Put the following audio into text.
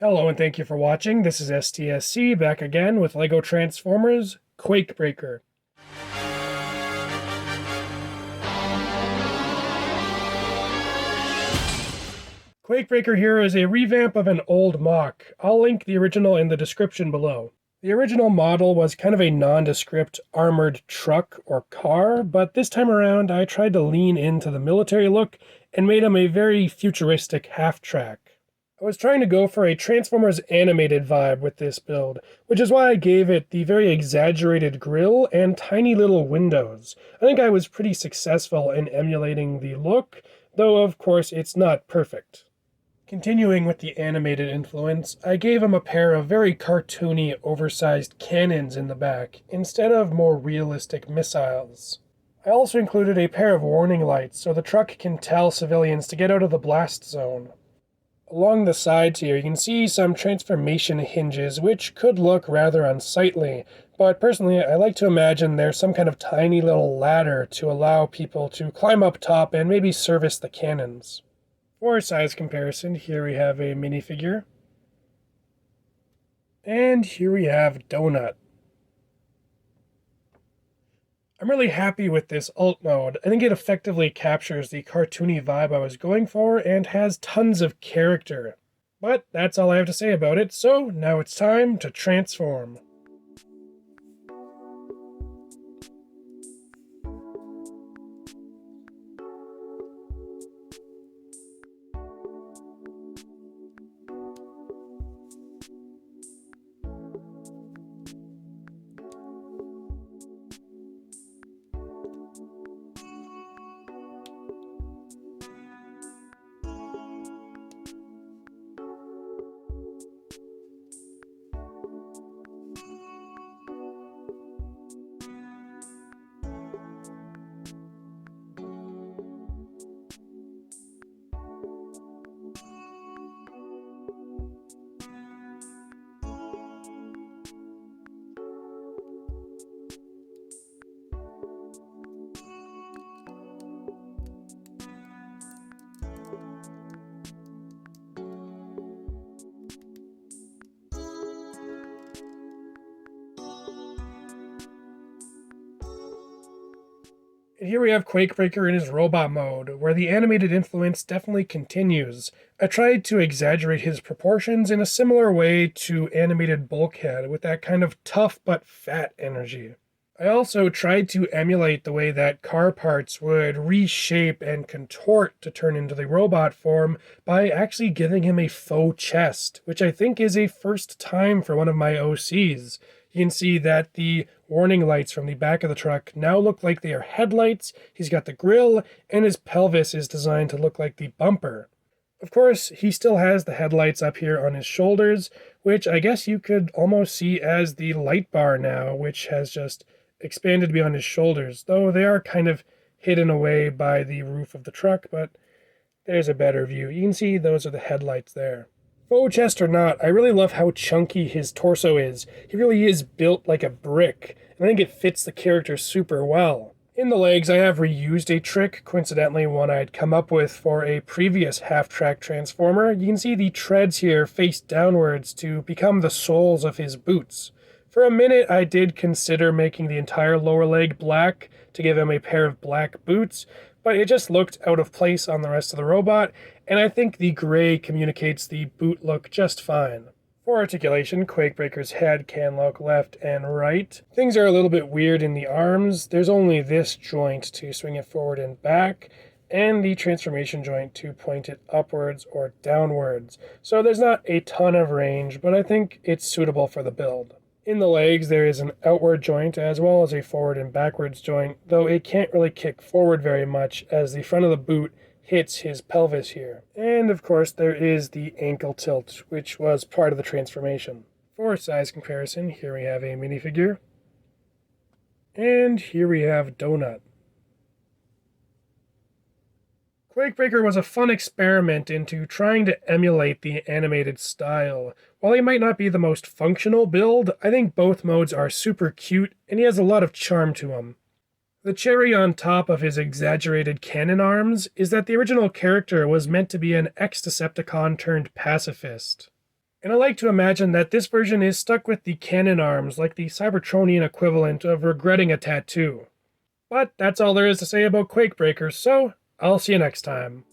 Hello and thank you for watching. This is STSC back again with LEGO Transformers Quakebreaker. Quakebreaker here is a revamp of an old mock. I'll link the original in the description below. The original model was kind of a nondescript armored truck or car, but this time around I tried to lean into the military look and made him a very futuristic half-track. I was trying to go for a Transformers animated vibe with this build, which is why I gave it the very exaggerated grille and tiny little windows. I think I was pretty successful in emulating the look, though of course it's not perfect. Continuing with the animated influence, I gave him a pair of very cartoony, oversized cannons in the back, instead of more realistic missiles. I also included a pair of warning lights so the truck can tell civilians to get out of the blast zone. Along the sides here, you can see some transformation hinges, which could look rather unsightly, but personally I like to imagine there's some kind of tiny little ladder to allow people to climb up top and maybe service the cannons. For size comparison, here we have a minifigure, and here we have Donut. I'm really happy with this alt mode. I think it effectively captures the cartoony vibe I was going for and has tons of character. But that's all I have to say about it, so now it's time to transform. And here we have Quakebreaker in his robot mode, where the animated influence definitely continues. I tried to exaggerate his proportions in a similar way to animated Bulkhead, with that kind of tough but fat energy. I also tried to emulate the way that car parts would reshape and contort to turn into the robot form by actually giving him a faux chest, which I think is a first time for one of my OCs. You can see that the warning lights from the back of the truck now look like they are headlights, he's got the grille, and his pelvis is designed to look like the bumper. Of course, he still has the headlights up here on his shoulders, which I guess you could almost see as the light bar now, which has just expanded beyond his shoulders, though they are kind of hidden away by the roof of the truck, but there's a better view. You can see those are the headlights there. Faux chest or not, I really love how chunky his torso is. He really is built like a brick, and I think it fits the character super well. In the legs, I have reused a trick, coincidentally one I'd come up with for a previous half-track transformer. You can see the treads here face downwards to become the soles of his boots. For a minute, I did consider making the entire lower leg black to give him a pair of black boots, but it just looked out of place on the rest of the robot, and I think the gray communicates the boot look just fine. For articulation, Quakebreaker's head can look left and right. Things are a little bit weird in the arms. There's only this joint to swing it forward and back, and the transformation joint to point it upwards or downwards. So there's not a ton of range, but I think it's suitable for the build. In the legs, there is an outward joint as well as a forward and backwards joint, though it can't really kick forward very much as the front of the boot hits his pelvis here. And of course, there is the ankle tilt, which was part of the transformation. For size comparison, here we have a minifigure, and here we have Donut. Quakebreaker was a fun experiment into trying to emulate the animated style. While he might not be the most functional build, I think both modes are super cute, and he has a lot of charm to him. The cherry on top of his exaggerated cannon arms is that the original character was meant to be an ex-Decepticon turned pacifist. And I like to imagine that this version is stuck with the cannon arms, like the Cybertronian equivalent of regretting a tattoo. But that's all there is to say about Quakebreaker, so I'll see you next time.